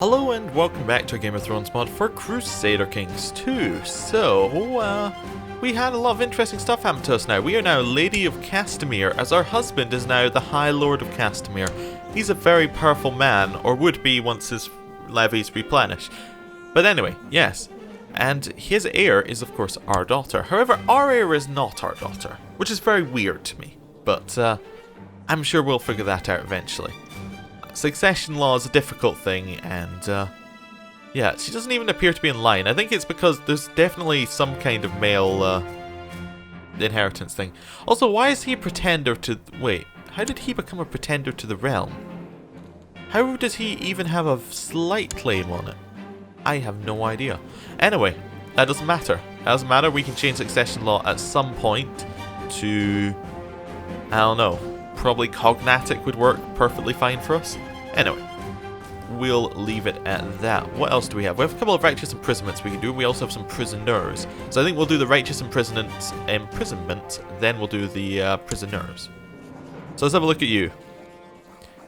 Hello and welcome back to a Game of Thrones mod for Crusader Kings 2. So, we had a lot of interesting stuff happen to us now. We are now Lady of Castamere, as our husband is now the High Lord of Castamere. He's a very powerful man, or would be once his levies replenish. But anyway, yes. And his heir is of course our daughter. However, our heir is not our daughter, which is very weird to me. But, I'm sure we'll figure that out eventually. Succession law is a difficult thing, and yeah, she doesn't even appear to be in line. I think it's because there's definitely some kind of male inheritance thing. Also, why is he a pretender to... Wait, how did he become a pretender to the realm? How does he even have a slight claim on it? I have no idea. Anyway, that doesn't matter. That doesn't matter, we can change succession law at some point to... I don't know. Probably cognatic would work perfectly fine for us. Anyway, we'll leave it at that. What else do we have? We have a couple of righteous imprisonments we can do. We also have some prisoners. So I think we'll do the righteous imprisonment, then we'll do the prisoners. So let's have a look at you.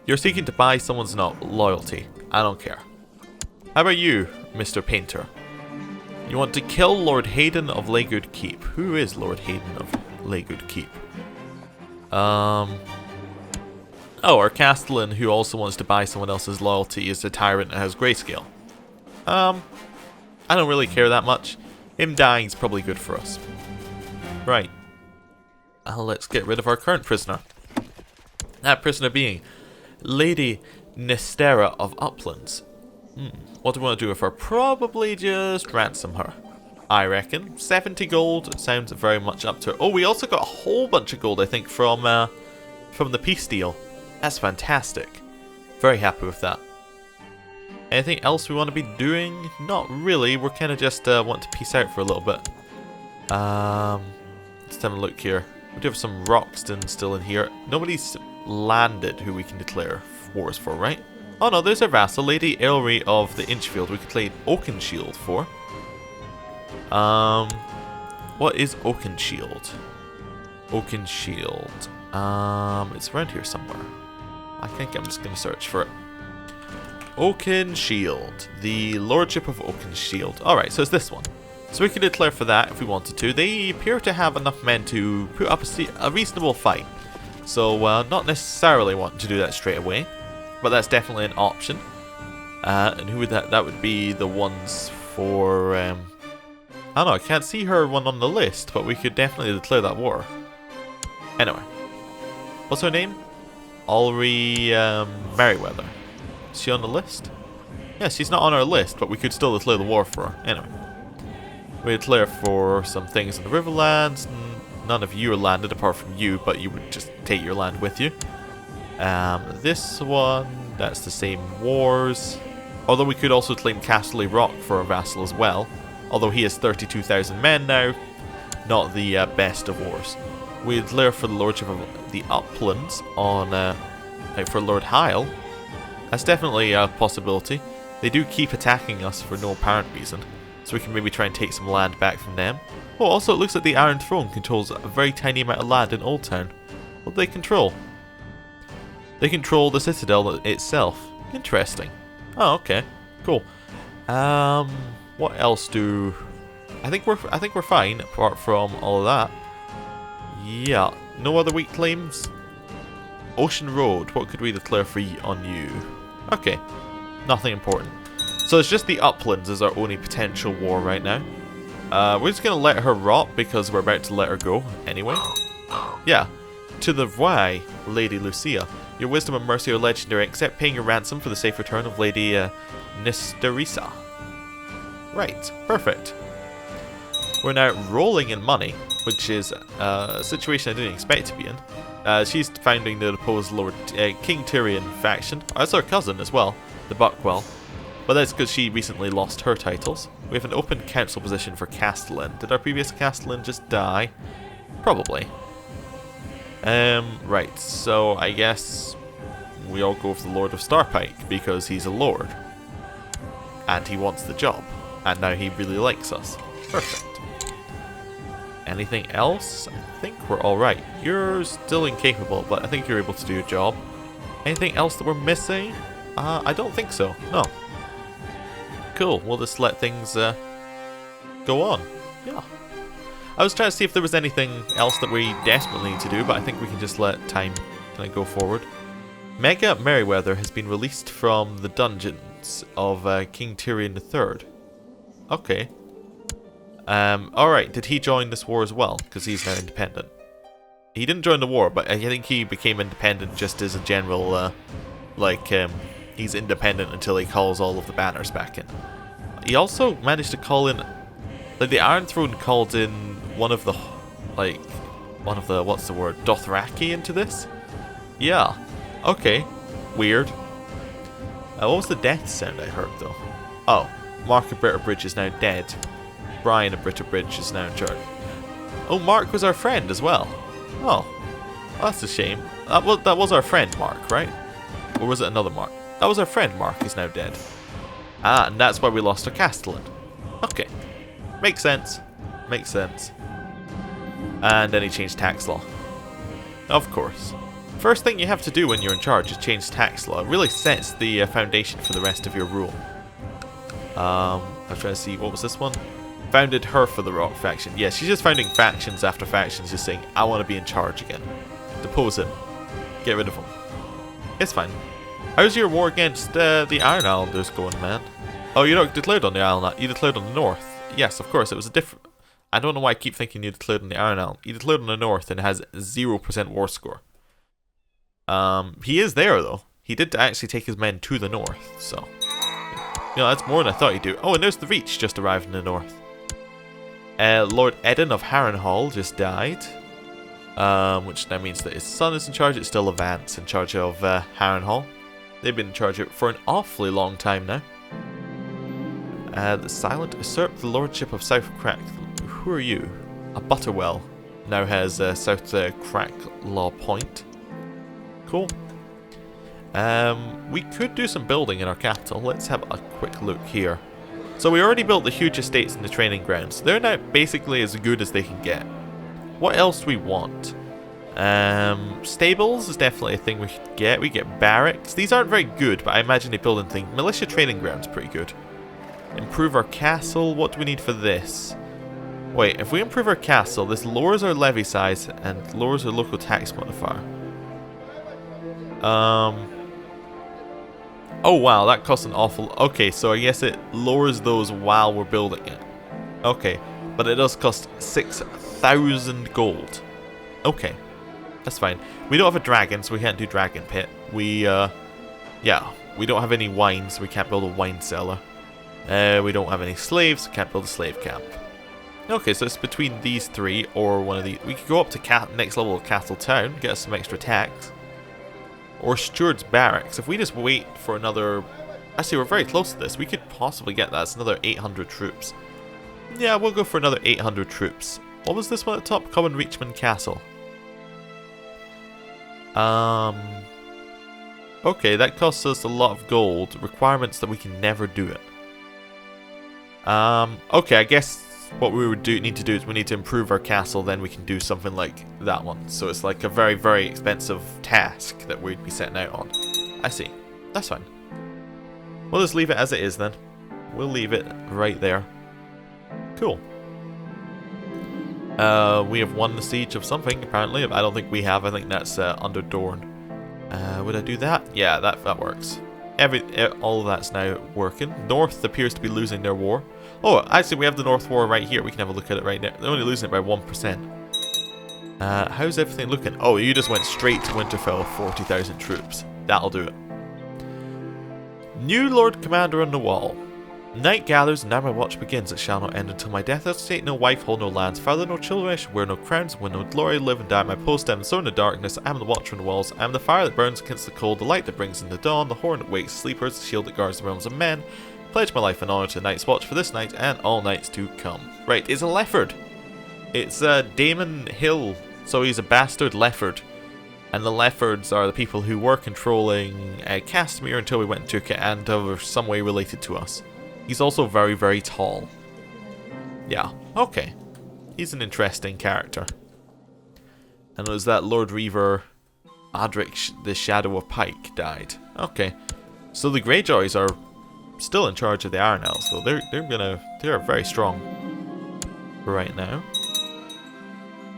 You're seeking to buy someone's loyalty. I don't care. How about you, Mr. Painter? You want to kill Lord Hayden of Laygood Keep. Who is Lord Hayden of Laygood Keep? Oh, our Castellan who also wants to buy someone else's loyalty is a tyrant and has grayscale. I don't really care that much. Him dying is probably good for us. Right. Let's get rid of our current prisoner. That prisoner being Lady Nestera of Uplands. What do we want to do with her? Probably just ransom her. I reckon. 70 gold sounds very much up to her. Oh, we also got a whole bunch of gold, I think, from the peace deal. That's fantastic. Very happy with that. Anything else we want to be doing? Not really. We're kind of just want to peace out for a little bit. Let's have a look here. We do have some Roxton still in here. Nobody's landed who we can declare wars for, right? Oh no, there's our vassal, Lady Aelry of the Inchfield. We could play Oakenshield for. What is Oakenshield? Oakenshield. It's around here somewhere. I think I'm just going to search for it. Oakenshield. The Lordship of Oakenshield. Alright, so it's this one. So we could declare for that if we wanted to. They appear to have enough men to put up a reasonable fight. So, not necessarily wanting to do that straight away. But that's definitely an option. And who would that would be the ones for... I don't know, I can't see her one on the list, but we could definitely declare that war. Anyway. What's her name? Alry Merryweather. Is she on the list? Yeah, she's not on our list, but we could still declare the war for her. Anyway. We declare for some things in the Riverlands. None of you are landed apart from you, but you would just take your land with you. This one, that's the same wars. Although we could also claim Castle Rock for our vassal as well. Although he has 32,000 men now. Not the best of wars. We declare for the Lordship of the Uplands on, for Lord Hyle. That's definitely a possibility. They do keep attacking us for no apparent reason. So we can maybe try and take some land back from them. Oh, also it looks like the Iron Throne controls a very tiny amount of land in Old Town. What do they control? They control the Citadel itself. Interesting. Oh, okay. Cool. What else do... I think we're fine apart from all of that. Yeah. No other weak claims? Ocean Road. What could we declare free on you? Okay. Nothing important. So it's just the Uplands is our only potential war right now. We're just going to let her rot because we're about to let her go anyway. Yeah. To the Voix, Lady Lucia. Your wisdom and mercy are legendary, except paying your ransom for the safe return of Lady Nesterisa. Right. Perfect. We're now rolling in money, which is a situation I didn't expect to be in. She's founding the deposed Lord King Tyrion faction. That's our cousin as well, the Buckwell. But that's because she recently lost her titles. We have an open council position for Castellan. Did our previous Castellan just die? Probably. Right, so I guess we all go for the Lord of Starpike because he's a lord. And he wants the job. And now he really likes us. Perfect. Anything else? I think we're alright. You're still incapable, but I think you're able to do your job. Anything else that we're missing? I don't think so. No. cool. We'll just let things go on. Yeah. I was trying to see if there was anything else that we desperately need to do, but I think we can just let time kind of go forward. Mega Merryweather has been released from the dungeons of King Tyrion III. Okay. Alright, did he join this war as well? Because he's now independent. He didn't join the war, but I think he became independent just as a general, he's independent until he calls all of the banners back in. He also managed to call in, like, the Iron Throne called in one of the, what's the word, Dothraki into this? Yeah. Okay. Weird. What was the death sound I heard, though? Oh. Mark of Bitterbridge is now dead. Brian of Bitterbridge is now in charge. Oh, Mark was our friend as well. Oh. That's a shame. That was our friend, Mark, right? Or was it another Mark? That was our friend, Mark, is now dead. Ah, and that's why we lost our castellan. Okay. Makes sense. Makes sense. And then he changed tax law. Of course. First thing you have to do when you're in charge is change tax law. It really sets the foundation for the rest of your rule. I'm trying to see, what was this one? Founded her for the Rock faction. Yeah, she's just founding factions after factions, just saying, I want to be in charge again. Depose him. Get rid of him. It's fine. How's your war against the Iron Islanders going, man? Oh, you're not declared on the island, you declared on the north. Yes, of course, it was a different... I don't know why I keep thinking you declared on the Iron Island. You declared on the north and it has 0% war score. He is there, though. He did actually take his men to the north, so... You know, that's more than I thought he'd do. Oh, and there's the Reach just arrived in the north. Lord Eden of Harrenhal just died. Which now means that his son is in charge. It's still Avance in charge of Harrenhal. They've been in charge of it for an awfully long time now. The Silent usurped the lordship of South Crack. Who are you? A Butterwell now has South Crack Law Point. Cool. We could do some building in our capital. Let's have a quick look here. So we already built the huge estates in the training grounds. They're now basically as good as they can get. What else do we want? Stables is definitely a thing we should get. We get barracks. These aren't very good, but I imagine they build in things. Militia training grounds pretty good. Improve our castle. What do we need for this? Wait, if we improve our castle, this lowers our levy size and lowers our local tax modifier. Oh wow, that costs an awful... Okay, so I guess it lowers those while we're building it. Okay, but it does cost 6,000 gold. Okay, that's fine. We don't have a dragon, so we can't do Dragon Pit. We don't have any wines, so we can't build a wine cellar. We don't have any slaves, so we can't build a slave camp. Okay, so it's between these three or one of these. We could go up to next level of Castle Town, get us some extra tax. Or Steward's Barracks. If we just wait for another... Actually, we're very close to this. We could possibly get that. It's another 800 troops. Yeah, we'll go for another 800 troops. What was this one at the top? Common Reachman Castle. Okay, that costs us a lot of gold. Requirements that we can never do it. Okay, I guess what we would need to do is we need to improve our castle, then we can do something like that one. So it's like a very, very expensive task that we'd be setting out on. I see. That's fine. We'll just leave it as it is then. We'll leave it right there. Cool. We have won the siege of something, apparently. I don't think we have. I think that's under Dorne. Would I do that? Yeah, that works. All of that's now working. North appears to be losing their war. Oh, actually, we have the North War right here. We can have a look at it right now. They're only losing it by 1%. How's everything looking? Oh, you just went straight to Winterfell with 40,000 troops. That'll do it. New Lord Commander on the wall. Night gathers, and now my watch begins. It shall not end until my death. I take no wife, hold no lands, father no children. I should wear no crowns, win no glory, live and die. My post, I am the sword in the darkness. I am the watcher on the walls. I am the fire that burns against the cold, the light that brings in the dawn, the horn that wakes sleepers, the shield that guards the realms of men. Pledge my life in honor to the Night's Watch for this night and all nights to come. Right, it's a Lefford. It's Damon Hill, so he's a bastard Lefford. And the Leffords are the people who were controlling Castamere until we went and took it, and are some way related to us. He's also very, very tall. Yeah, okay. He's an interesting character. And it was that Lord Reaver, Adric the Shadow of Pike, died. Okay. So the Greyjoys are still in charge of the Iron Elves, though. They are very strong right now.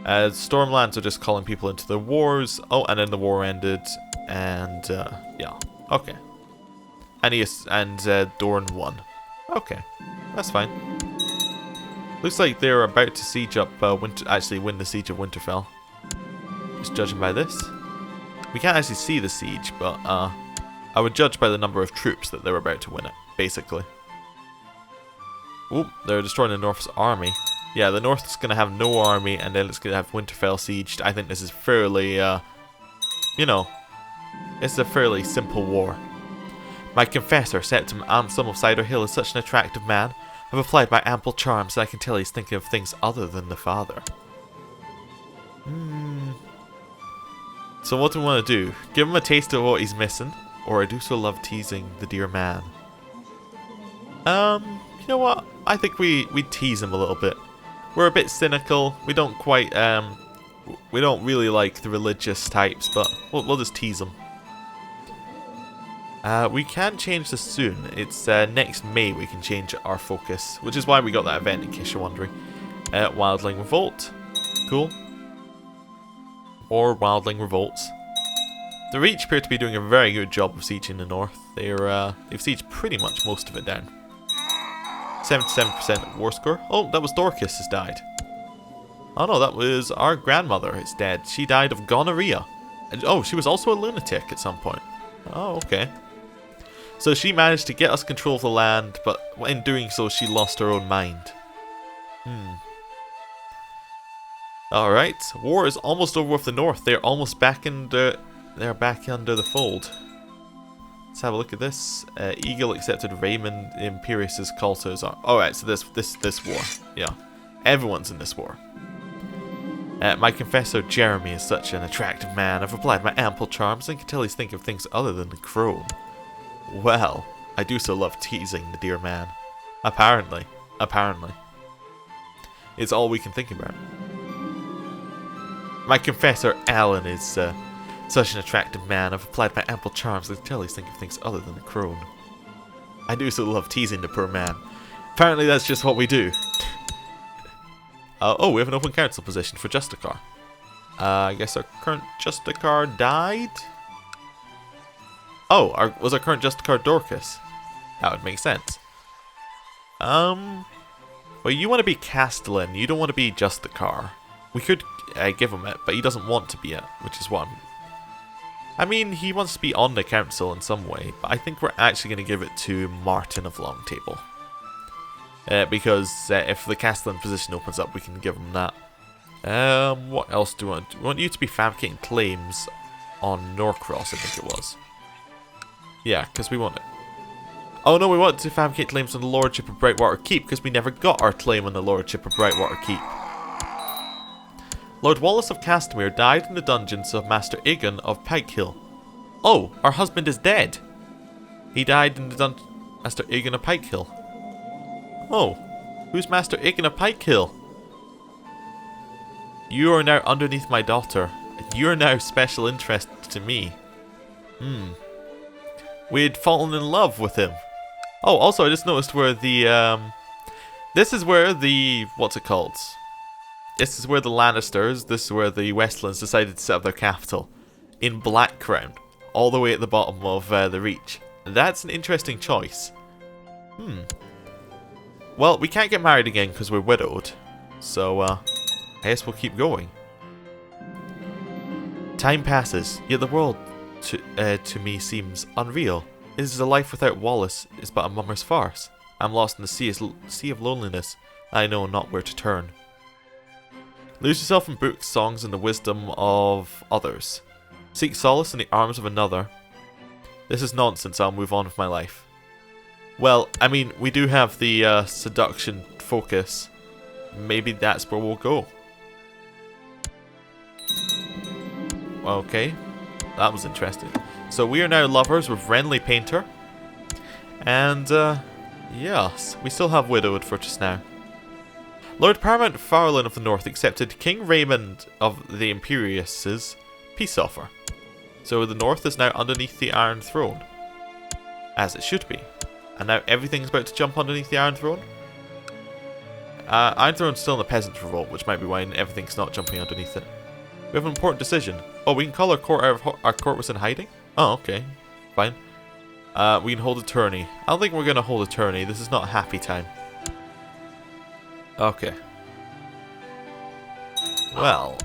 Stormlands are just calling people into the wars. Oh, and then the war ended, and yeah, okay. And Dorne won. Okay, that's fine. Looks like they're about to siege up actually win the siege of Winterfell. Just judging by this, we can't actually see the siege, but I would judge by the number of troops that they're about to win it, basically. Ooh, they're destroying the North's army. Yeah, the North's going to have no army, and then it's going to have Winterfell sieged. I think this is fairly, you know, it's a fairly simple war. My confessor, Septim Ansem of Cider Hill, is such an attractive man. I've applied my ample charms, and I can tell he's thinking of things other than the father. So what do we want to do? Give him a taste of what he's missing? Or I do so love teasing the dear man. You know what? I think we tease him a little bit. We're a bit cynical. We don't quite, we don't really like the religious types, but we'll just tease them. We can change this soon. It's next May we can change our focus, which is why we got that event in case you're wondering. Wildling Revolt. Cool. More Wildling Revolts. The Reach appear to be doing a very good job of sieging the north. They've sieged pretty much most of it down. 77% war score. Oh, that was Dorcas has died. Oh no, that was our grandmother is dead. She died of gonorrhea. And, oh, she was also a lunatic at some point. Oh, okay. So she managed to get us control of the land, but in doing so she lost her own mind. Alright, war is almost over with the north. They're almost back they're back under the fold. Let's have a look at this. Eagle accepted Raymond Imperius's call to his arm. Alright, so this war. Yeah. Everyone's in this war. My confessor Jeremy is such an attractive man. I've applied my ample charms and can tell he's thinking of things other than the crone. Well, I do so love teasing the dear man. Apparently. It's all we can think about. My confessor Alan is such an attractive man. I've applied my ample charms and can tell he's thinking of things other than the crone. I do so love teasing the poor man. Apparently that's just what we do. Oh, we have an open council position for Justicar. I guess our current Justicar died? Oh, was our current Justicar Dorcas? That would make sense. Well, you want to be Castellan, you don't want to be Justicar. We could give him it, but he doesn't want to be it, which is what I mean, he wants to be on the council in some way, but I think we're actually going to give it to Martin of Long Table. Because if the Castellan position opens up, we can give him that. What else do we want? We want you to be fabricating claims on Norcross, I think it was. Yeah, because we want it. Oh no, we want to fabricate claims on the Lordship of Brightwater Keep, because we never got our claim on the Lordship of Brightwater Keep. Lord Wallace of Castamere died in the dungeons of Master Egan of Pikehill. Oh, our husband is dead. He died in the dungeon Master Egan of Pikehill. Oh, who's Master Egan of Pikehill? You are now underneath my daughter. You are now special interest to me. We had fallen in love with him. Oh, also I just noticed where the this is where the what's it called? This is where the Lannisters, this is where the Westlands decided to set up their capital. In Blackcrown. All the way at the bottom of the Reach. That's an interesting choice. Well, we can't get married again because we're widowed. So, I guess we'll keep going. Time passes, yet the world to me seems unreal. It is a life without Wallace is but a mummer's farce. I'm lost in the sea of loneliness. I know not where to turn. Lose yourself in books, songs, and the wisdom of others. Seek solace in the arms of another. This is nonsense, I'll move on with my life. Well, I mean, we do have the seduction focus. Maybe that's where we'll go. Okay, that was interesting. So we are now lovers with Renly Painter. And, yes, we still have widowed for just now. Lord Paramount Farlin of the North accepted King Raymond of the Imperius's peace offer. So the North is now underneath the Iron Throne. As it should be. And now everything's about to jump underneath the Iron Throne. Iron Throne's still in the Peasant Revolt, which might be why everything's not jumping underneath it. We have an important decision. Oh, we can call our court out of our court was in hiding? Oh, okay. Fine. We can hold a tourney. I don't think we're going to hold a tourney. This is not a happy time. Okay. Well.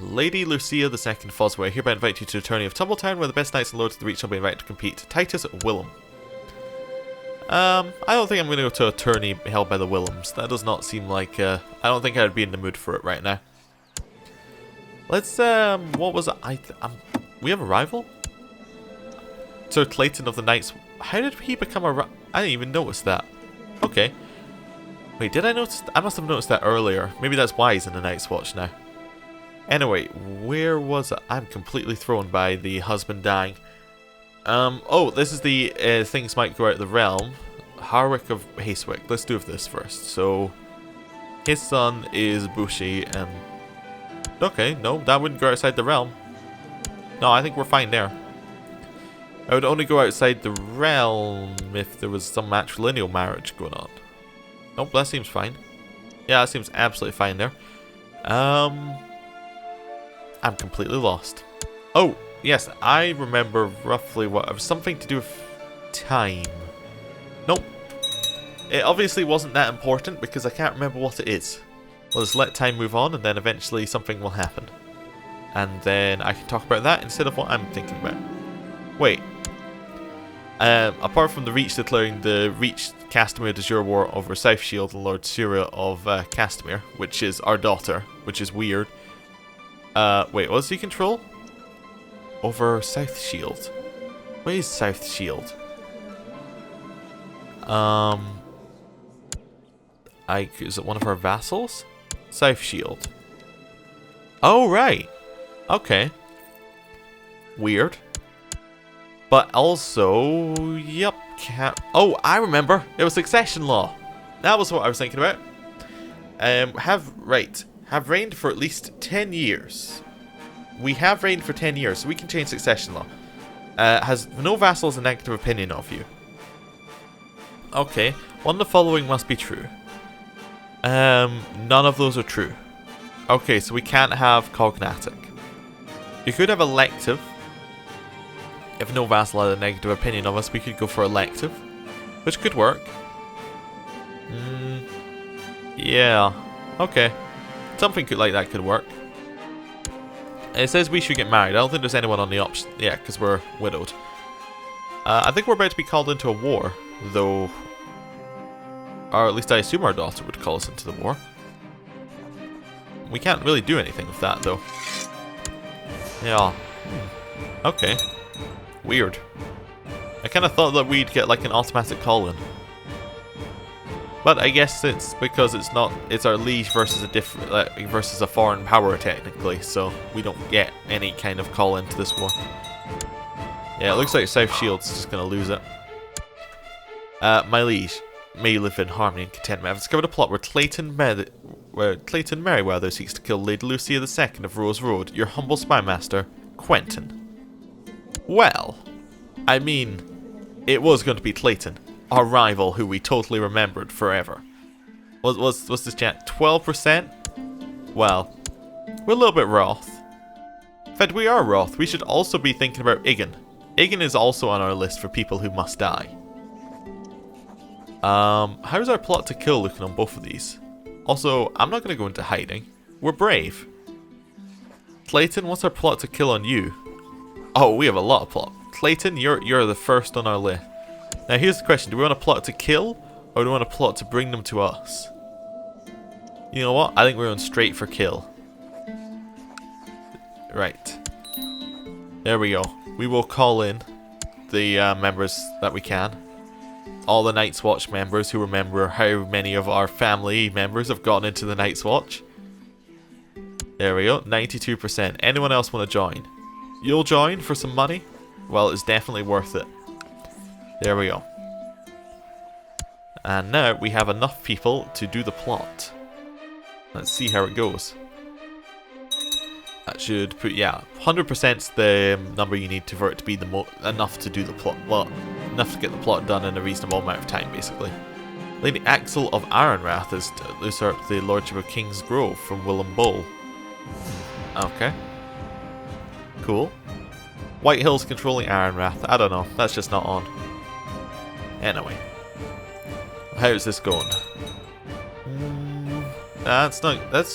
Lady Lucia II Fossoway hereby invite you to a tourney of Tumbletown where the best knights and lords of the reach shall be invited to compete. Titus Willem. I don't think I'm going to go to a tourney held by the Willems. That does not seem like, I don't think I'd be in the mood for it right now. Let's, what was it? We have a rival? Sir Clayton of the Knights. How did he become a I didn't even notice that. Okay. Wait, did I notice? I must have noticed that earlier. Maybe that's why he's in the Night's Watch now. Anyway, where was it? I'm completely thrown by the husband dying. Oh, this is the things might go out of the realm. Harwick of Hastewick. Let's do this first. So, his son is Bushy, and okay, no, that wouldn't go outside the realm. No, I think we're fine there. I would only go outside the realm if there was some matrilineal marriage going on. Nope, that seems fine. Yeah, that seems absolutely fine there. I'm completely lost. Oh, yes, I remember roughly what... It was something to do with time. Nope. It obviously wasn't that important because I can't remember what it is. Well, just let time move on and then eventually something will happen. And then I can talk about that instead of what I'm thinking about. Wait. Apart from the Reach declaring the Reach Castamere de jure war over South Shield and Lord Syria of Castamere, which is our daughter, which is weird. Wait, what does he control? Over South Shield. Where is South Shield? Is it one of our vassals? South Shield. Oh, right. Okay. Weird. But also, yep. Oh, I remember. It was succession law. That was what I was thinking about. Have reigned for at least 10 years. We have reigned for 10 years, so we can change succession law. Has no vassals a negative opinion of you. Okay, one of the following must be true. None of those are true. Okay, so we can't have cognatic. You could have elective. If no vassal had a negative opinion of us, we could go for elective, which could work. Yeah. Okay. Something like that could work. It says we should get married. I don't think there's anyone on the option. Yeah, because we're widowed. I think we're about to be called into a war, though. Or at least I assume our daughter would call us into the war. We can't really do anything with that, though. Yeah. Okay. Weird. I kind of thought that we'd get like an automatic call-in. But I guess it's because it's not. It's our liege versus a foreign power technically, so we don't get any kind of call into this war. Yeah, it looks like South Shield's just gonna lose it. My liege, may you live in harmony and contentment. I've discovered a plot where Clayton Merryweather seeks to kill Lady Lucia II of Rose Road, your humble spy master, Quentin. Well, I mean, it was going to be Clayton, our rival who we totally remembered forever. What's this chat? 12%? Well, we're a little bit wroth. In fact, we are wroth. We should also be thinking about Igan. Igan is also on our list for people who must die. How's our plot to kill looking on both of these? Also, I'm not going to go into hiding. We're brave. Clayton, what's our plot to kill on you? Oh, we have a lot of plot. Clayton, you're the first on our list. Now here's the question, do we want a plot to kill, or do we want a plot to bring them to us? You know what? I think we're going straight for kill. Right. There we go. We will call in the members that we can. All the Night's Watch members who remember how many of our family members have gone into the Night's Watch. There we go, 92%. Anyone else want to join? You'll join for some money? Well, it's definitely worth it. There we go. And now we have enough people to do the plot. Let's see how it goes. That should put, yeah, 100%'s the number you need for it to be enough to do the plot. Well, enough to get the plot done in a reasonable amount of time, basically. Lady Axel of Ironwrath has usurped the Lordship of King's Grove from Willem Bull. Okay. Cool. White Hills controlling Ironwrath. I don't know. That's just not on. Anyway. How's this going? That's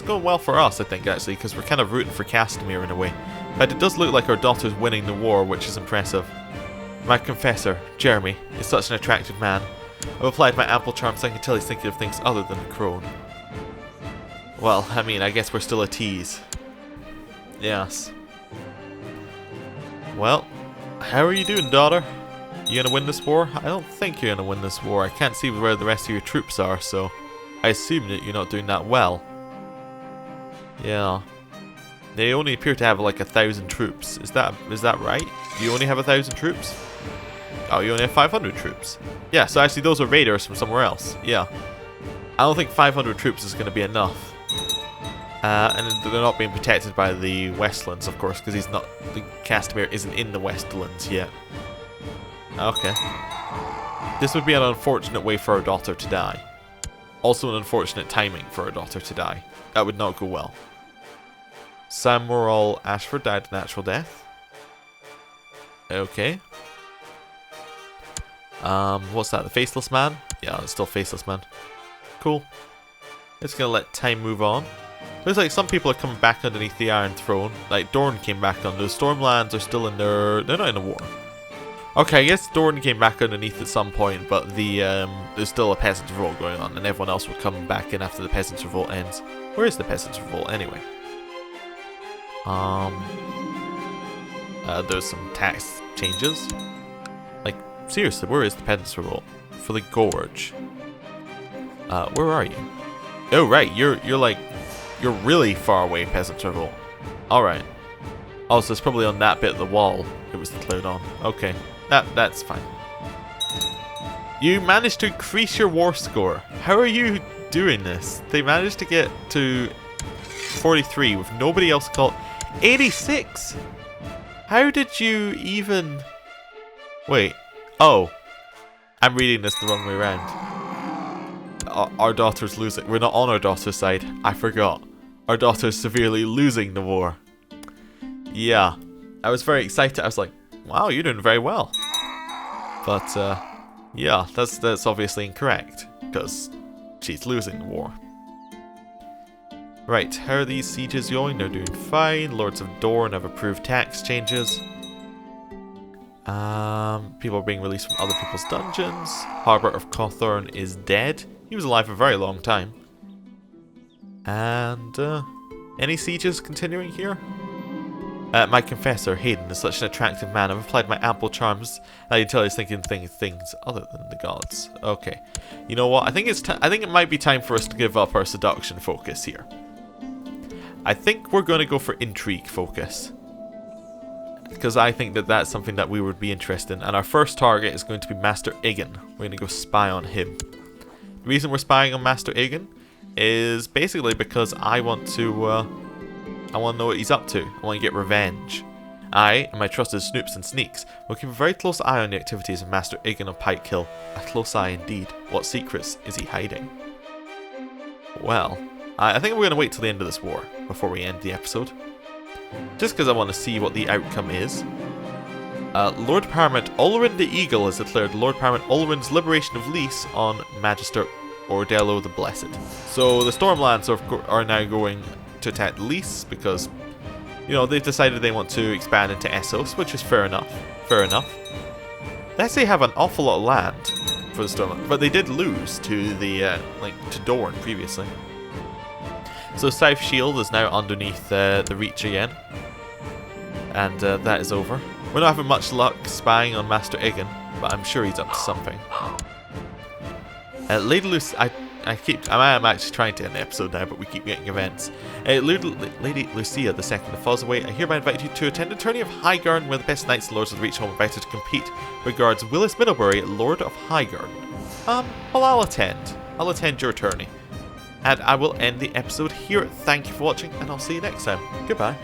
going well for us, I think, actually, because we're kind of rooting for Castamere in a way. But it does look like our daughter's winning the war, which is impressive. My confessor, Jeremy, is such an attractive man. I've applied my ample charms so I can tell he's thinking of things other than a crone. Well, I mean, I guess we're still a tease. Yes. Well, how are you doing, daughter? You gonna win this war? I don't think you're gonna win this war. I can't see where the rest of your troops are, so I assume that you're not doing that well. Yeah. They only appear to have like 1,000 troops. Is that right? Do you only have 1,000 troops? Oh, you only have 500 troops. Yeah, so actually those are raiders from somewhere else. Yeah. I don't think 500 troops is going to be enough. And they're not being protected by the Westlands, of course, because the Castamere isn't in the Westlands yet. Okay. This would be an unfortunate way for our daughter to die. Also an unfortunate timing for our daughter to die. That would not go well. Samuel Ashford died a natural death. Okay. What's that? The Faceless Man? Yeah, it's still Faceless Man. Cool. Just gonna let time move on. Looks like some people are coming back underneath the Iron Throne. Like Dorne came back on. Those Stormlands are still in their... They're not in a war. Okay, I guess Dorne came back underneath at some point, but there's still a Peasants' Revolt going on, and everyone else will come back in after the Peasants' Revolt ends. Where is the Peasants' Revolt anyway? There's some tax changes. Like, seriously, where is the Peasants' Revolt? For the Gorge. Where are you? Oh, right, you're really far away, Peasants' Revolt. Alright. Oh, so it's probably on that bit of the wall it was declared on. Okay, that's fine. You managed to increase your war score. How are you doing this? They managed to get to 43 with nobody else called 86. How did you even... Wait. Oh. I'm reading this the wrong way around. Our daughter's losing. We're not on our daughter's side. I forgot. Our daughter's severely losing the war. Yeah. I was very excited. I was like, wow, you're doing very well. But, yeah, that's obviously incorrect. Because she's losing the war. Right, how are these sieges going? They're doing fine. Lords of Dorne have approved tax changes. People are being released from other people's dungeons. Harbour of Cawthorn is dead. He was alive for a very long time. And, any sieges continuing here? My confessor, Hayden, is such an attractive man. I've applied my ample charms. I can tell he's thinking things other than the gods. Okay. You know what? I think it might be time for us to give up our seduction focus here. I think we're going to go for intrigue focus. Because I think that that's something that we would be interested in. And our first target is going to be Master Aegon. We're going to go spy on him. The reason we're spying on Master Aegon is basically because I want to know what he's up to. I want to get revenge. I and my trusted snoops and sneaks will keep a very close eye on the activities of Master Aegon of Pikehill. A close eye indeed. What secrets is he hiding? Well, I think we're going to wait till the end of this war before we end the episode. Just because I want to see what the outcome is. Lord Paramount Oloryn the Eagle has declared Lord Paramount Oloryn's liberation of Lys on Magister Ordello the Blessed. So the Stormlands are now going to attack Lys because, you know, they've decided they want to expand into Essos, which is fair enough. Fair enough. They actually have an awful lot of land for the Stormlands, but they did lose to the to Dorne previously. So South Shield is now underneath the Reach again. And that is over. We're not having much luck spying on Master Aegon, but I'm sure he's up to something. Lady Lucy, I am actually trying to end the episode now, but we keep getting events. Lady Lucia II of Fossoway, I hereby invite you to attend a tourney of Highgarden where the best knights and lords of the Reach home invited to compete. Regards, Willis Middlebury, Lord of Highgarden. Well, I'll attend. I'll attend your tourney. And I will end the episode here. Thank you for watching, and I'll see you next time. Goodbye.